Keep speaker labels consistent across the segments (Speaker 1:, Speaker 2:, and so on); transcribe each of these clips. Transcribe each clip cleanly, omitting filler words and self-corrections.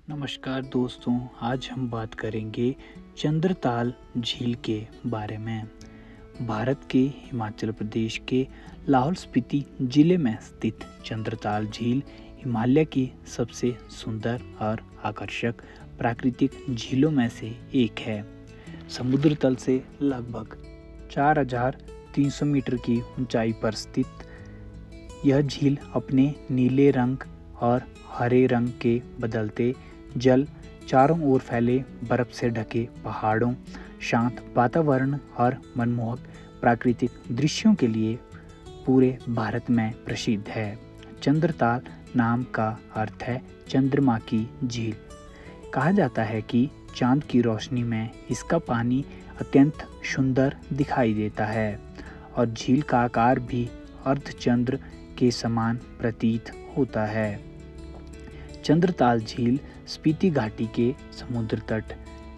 Speaker 1: नमस्कार दोस्तों, आज हम बात करेंगे चंद्रताल झील के बारे में। भारत के हिमाचल प्रदेश के लाहौल स्पीति जिले में स्थित चंद्रताल झील हिमालय की सबसे सुंदर और आकर्षक प्राकृतिक झीलों में से एक है। समुद्र तल से लगभग 4,300 मीटर की ऊंचाई पर स्थित यह झील अपने नीले रंग और हरे रंग के बदलते जल, चारों ओर फैले बर्फ से ढके पहाड़ों, शांत वातावरण और मनमोहक प्राकृतिक दृश्यों के लिए पूरे भारत में प्रसिद्ध है। चंद्रताल नाम का अर्थ है चंद्रमा की झील। कहा जाता है कि चांद की रोशनी में इसका पानी अत्यंत सुंदर दिखाई देता है और झील का आकार भी अर्धचंद्र के समान प्रतीत होता है। चंद्रताल झील स्पीति घाटी के समुद्र तट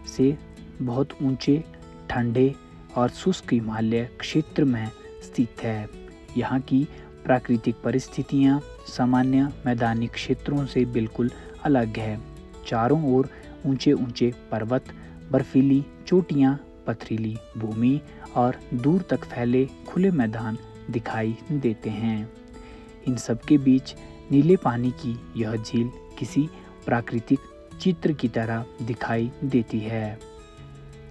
Speaker 1: से बहुत ऊंचे, ठंडे और शुष्क हिमालय क्षेत्र में स्थित है। यहाँ की प्राकृतिक परिस्थितियाँ सामान्य मैदानी क्षेत्रों से बिल्कुल अलग है। चारों ओर ऊंचे ऊंचे पर्वत, बर्फीली चोटियाँ, पथरीली भूमि और दूर तक फैले खुले मैदान दिखाई देते हैं। इन सब के बीच नीले पानी की यह झील किसी प्राकृतिक चित्र की तरह दिखाई देती है।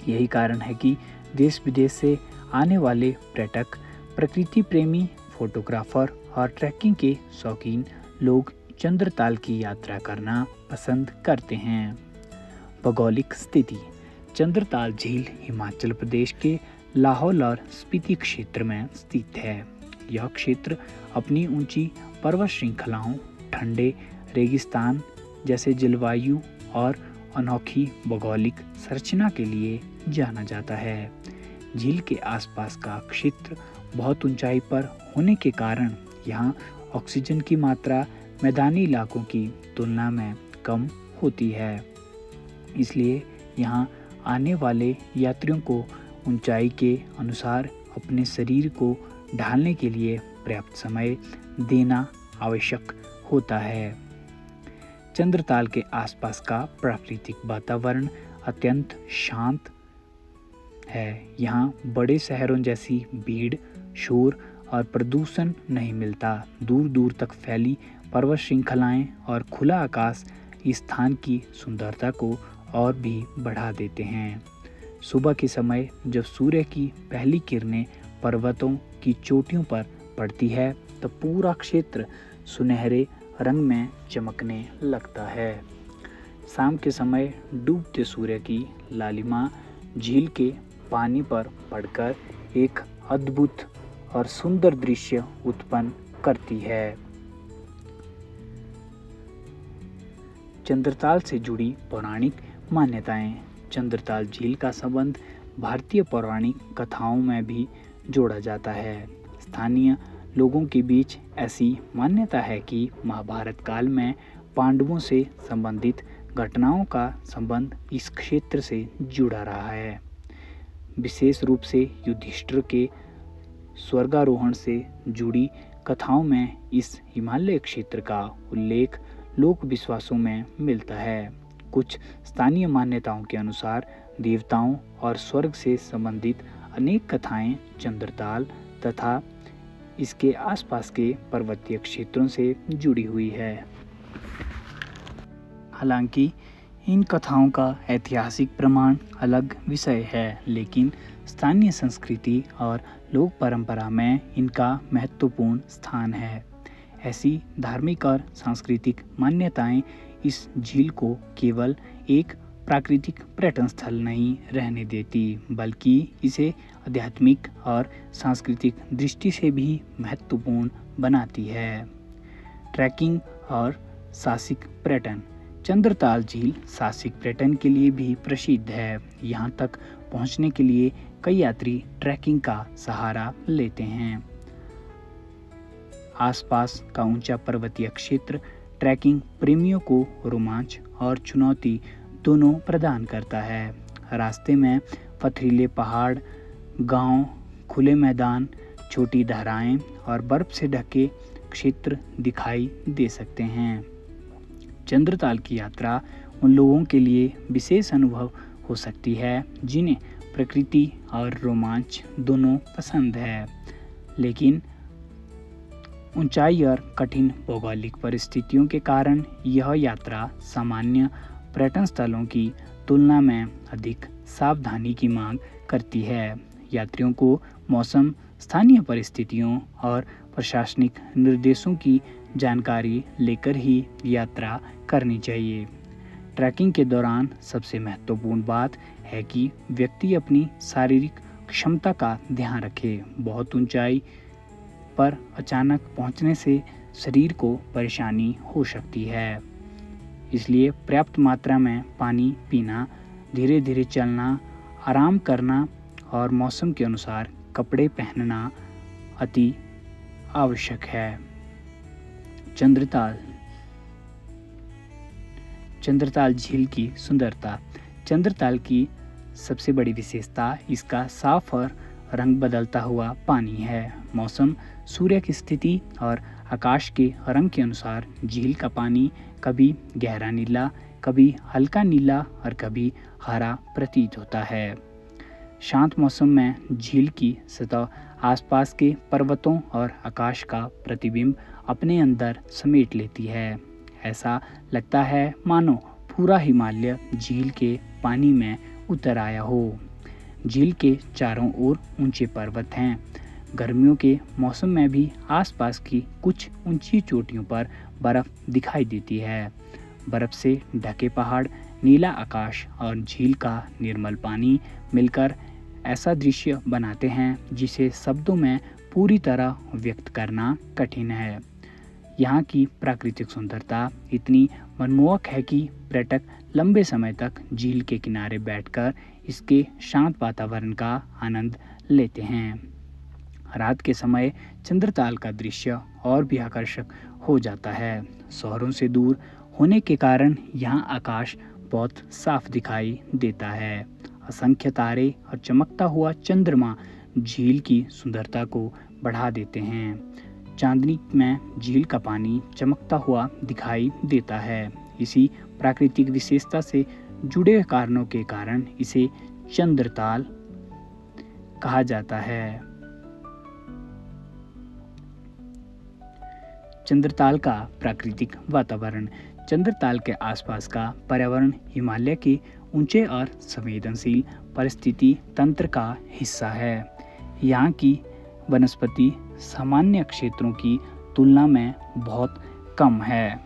Speaker 1: यही कारण है कि देश विदेश से आने वाले पर्यटक, प्रकृति प्रेमी, फोटोग्राफर और ट्रैकिंग के शौकीन लोग चंद्रताल की यात्रा करना पसंद करते हैं। भौगोलिक स्थिति: चंद्रताल झील हिमाचल प्रदेश के लाहौल और स्पीति क्षेत्र में स्थित है। यह क्षेत्र अपनी ऊंची पर्वत श्रृंखलाओं, ठंडे रेगिस्तान जैसे जलवायु और अनोखी भौगोलिक संरचना के लिए जाना जाता है। झील के आसपास का क्षेत्र बहुत ऊंचाई पर होने के कारण यहाँ ऑक्सीजन की मात्रा मैदानी इलाकों की तुलना में कम होती है। इसलिए यहाँ आने वाले यात्रियों को ऊंचाई के अनुसार अपने शरीर को ढालने के लिए पर्याप्त समय देना आवश्यक होता है। चंद्रताल के आसपास का प्राकृतिक वातावरण अत्यंत शांत है। यहाँ बड़े शहरों जैसी भीड़, शोर और प्रदूषण नहीं मिलता। दूर दूर तक फैली पर्वत श्रृंखलाएं और खुला आकाश इस स्थान की सुंदरता को और भी बढ़ा देते हैं। सुबह के समय जब सूर्य की पहली किरणें पर्वतों की चोटियों पर पड़ती है तो पूरा क्षेत्र सुनहरे रंग में चमकने लगता है। शाम के समय डूबते सूर्य की लालिमा झील के पानी पर पड़कर एक अद्भुत और सुंदर दृश्य उत्पन्न करती है। चंद्रताल से जुड़ी पौराणिक मान्यताएं: चंद्रताल झील का संबंध भारतीय पौराणिक कथाओं में भी जोड़ा जाता है। स्थानीय लोगों के बीच ऐसी मान्यता है कि महाभारत काल में पांडवों से संबंधित घटनाओं का संबंध इस क्षेत्र से जुड़ा रहा है। विशेष रूप से युधिष्ठिर के स्वर्गारोहण से जुड़ी कथाओं में इस हिमालय क्षेत्र का उल्लेख लोक विश्वासों में मिलता है। कुछ स्थानीय मान्यताओं के अनुसार देवताओं और स्वर्ग से संबंधित अनेक कथाएं चंद्रताल तथा इसके आसपास के पर्वतीय क्षेत्रों से जुड़ी हुई है। हालांकि इन कथाओं का ऐतिहासिक प्रमाण अलग विषय है, लेकिन स्थानीय संस्कृति और लोक परंपरा में इनका महत्वपूर्ण स्थान है। ऐसी धार्मिक और सांस्कृतिक मान्यताएं इस झील को केवल एक प्राकृतिक पर्यटन स्थल नहीं रहने देती, बल्कि इसे आध्यात्मिक और सांस्कृतिक दृष्टि से भी महत्वपूर्ण बनाती है। ट्रैकिंग और साहसिक पर्यटन: चंद्रताल झील साहसिक पर्यटन के लिए भी प्रसिद्ध है। यहाँ तक पहुँचने के लिए कई यात्री ट्रैकिंग का सहारा लेते हैं। आसपास का ऊंचा पर्वतीय क्षेत्र ट्रैकिंग प्रेमियों को रोमांच और चुनौती दोनों प्रदान करता है। रास्ते में पथरीले पहाड़, गांव, खुले मैदान, छोटी धाराएं और बर्फ से ढके क्षेत्र दिखाई दे सकते हैं। चंद्रताल की यात्रा उन लोगों के लिए विशेष अनुभव हो सकती है जिन्हें प्रकृति और रोमांच दोनों पसंद है, लेकिन ऊंचाई और कठिन भौगोलिक परिस्थितियों के कारण यह यात्रा सामान्य पर्यटन स्थलों की तुलना में अधिक सावधानी की मांग करती है। यात्रियों को मौसम, स्थानीय परिस्थितियों और प्रशासनिक निर्देशों की जानकारी लेकर ही यात्रा करनी चाहिए। ट्रैकिंग के दौरान सबसे महत्वपूर्ण बात है कि व्यक्ति अपनी शारीरिक क्षमता का ध्यान रखे। बहुत ऊंचाई पर अचानक पहुंचने से शरीर को परेशानी हो सकती है, इसलिए पर्याप्त मात्रा में पानी पीना, धीरे धीरे चलना, आराम करना और मौसम के अनुसार कपड़े पहनना अति आवश्यक है। चंद्रताल झील की सुंदरता। चंद्रताल की सबसे बड़ी विशेषता इसका साफ और रंग बदलता हुआ पानी है। मौसम, सूर्य की स्थिति और आकाश के रंग के अनुसार झील का पानी कभी गहरा नीला, कभी हल्का नीला और कभी हरा प्रतीत होता है। शांत मौसम में झील की सतह आसपास के पर्वतों और आकाश का प्रतिबिंब अपने अंदर समेट लेती है। ऐसा लगता है मानो पूरा हिमालय झील के पानी में उतर आया हो। झील के चारों ओर ऊंचे पर्वत हैं। गर्मियों के मौसम में भी आसपास की कुछ ऊंची चोटियों पर बर्फ दिखाई देती है। बर्फ से ढके पहाड़, नीला आकाश और झील का निर्मल पानी मिलकर ऐसा दृश्य बनाते हैं जिसे शब्दों में पूरी तरह व्यक्त करना कठिन है। यहाँ की प्राकृतिक सुंदरता इतनी मनमोहक है कि पर्यटक लंबे समय तक झील के किनारे बैठकर इसके शांत वातावरण का आनंद लेते हैं। रात के समय चंद्रताल का दृश्य और भी आकर्षक हो जाता है। शहरों से दूर होने के कारण यहाँ आकाश बहुत साफ दिखाई देता है। असंख्य तारे और चमकता हुआ चंद्रमा झील की सुंदरता को बढ़ा देते हैं। चांदनी में झील का पानी चमकता हुआ दिखाई देता है। इसी प्राकृतिक विशेषता से जुड़े कारणों के कारण इसे चंद्रताल कहा जाता है। चंद्रताल का प्राकृतिक वातावरण। चंद्रताल के आसपास का पर्यावरण हिमालय के ऊंचे और संवेदनशील परिस्थिति तंत्र का हिस्सा है। यहाँ की वनस्पति सामान्य क्षेत्रों की तुलना में बहुत कम है।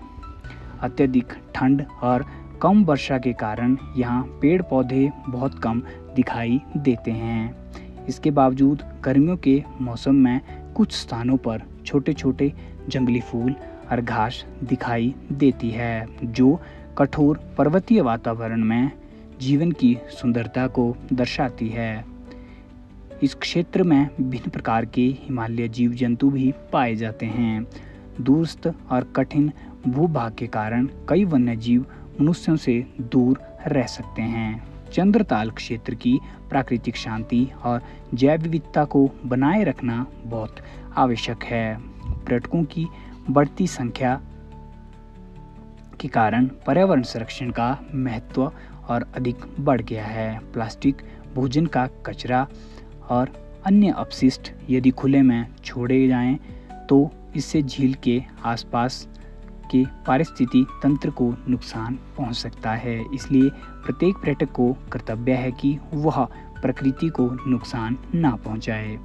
Speaker 1: अत्यधिक ठंड और कम वर्षा के कारण यहाँ पेड़ पौधे बहुत कम दिखाई देते हैं। इसके बावजूद गर्मियों के मौसम में कुछ स्थानों पर छोटे छोटे जंगली फूल और घास दिखाई देती है, जो कठोर पर्वतीय वातावरण में जीवन की सुंदरता को दर्शाती है। इस क्षेत्र में विभिन्न प्रकार के हिमालय जीव जंतु भी पाए जाते हैं। दूरस्थ और कठिन भूभाग के कारण कई वन्य जीव मनुष्यों से दूर रह सकते हैं। चंद्रताल क्षेत्र की प्राकृतिक शांति और जैव विविधता को बनाए रखना बहुत आवश्यक है। पर्यटकों की बढ़ती संख्या के कारण पर्यावरण संरक्षण का महत्व और अधिक बढ़ गया है। प्लास्टिक, भोजन का कचरा और अन्य अपशिष्ट यदि खुले में छोड़े जाएं तो इससे झील के आसपास के पारिस्थितिकी तंत्र को नुकसान पहुंच सकता है। इसलिए प्रत्येक पर्यटक को कर्तव्य है कि वह प्रकृति को नुकसान ना पहुंचाए।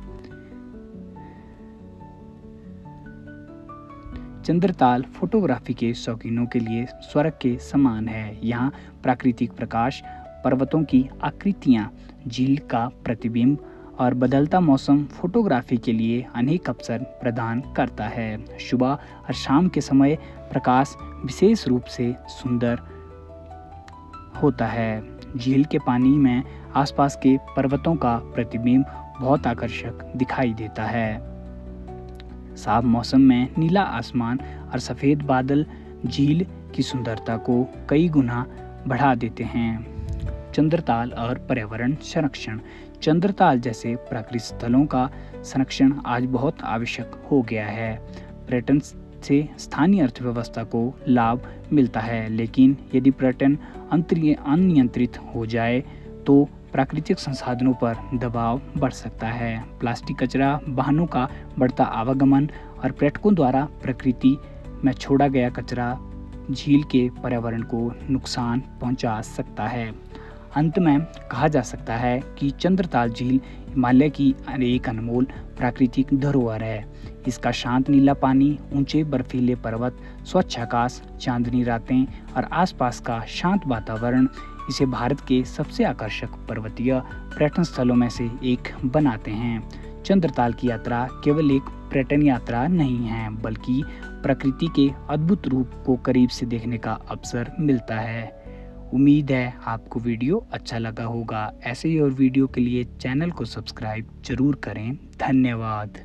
Speaker 1: चंद्रताल फोटोग्राफी के शौकीनों के लिए स्वर्ग के समान है। यहाँ प्राकृतिक प्रकाश, पर्वतों की आकृतियाँ, झील का प्रतिबिंब और बदलता मौसम फोटोग्राफी के लिए अनेक अवसर प्रदान करता है। सुबह और शाम के समय प्रकाश विशेष रूप से सुंदर होता है। झील के पानी में आसपास के पर्वतों का प्रतिबिंब बहुत आकर्षक दिखाई देता है। साफ मौसम में नीला आसमान और सफ़ेद बादल झील की सुंदरता को कई गुना बढ़ा देते हैं। चंद्रताल और पर्यावरण संरक्षण। चंद्रताल जैसे प्राकृतिक स्थलों का संरक्षण आज बहुत आवश्यक हो गया है। पर्यटन से स्थानीय अर्थव्यवस्था को लाभ मिलता है, लेकिन यदि पर्यटन अनियंत्रित हो जाए तो प्राकृतिक संसाधनों पर दबाव बढ़ सकता है। प्लास्टिक कचरा, वाहनों का बढ़ता आवागमन और पर्यटकों द्वारा प्रकृति में छोड़ा गया कचरा झील के पर्यावरण को नुकसान पहुंचा सकता है। अंत में कहा जा सकता है कि चंद्रताल झील हिमालय की एक अनमोल प्राकृतिक धरोहर है। इसका शांत नीला पानी, ऊंचे बर्फीले पर्वत, स्वच्छ आकाश, चांदनी रातें और आसपास का शांत वातावरण इसे भारत के सबसे आकर्षक पर्वतीय पर्यटन स्थलों में से एक बनाते हैं। चंद्रताल की यात्रा केवल एक पर्यटन यात्रा नहीं है, बल्कि प्रकृति के अद्भुत रूप को करीब से देखने का अवसर मिलता है। उम्मीद है आपको वीडियो अच्छा लगा होगा। ऐसे ही और वीडियो के लिए चैनल को सब्सक्राइब जरूर करें। धन्यवाद।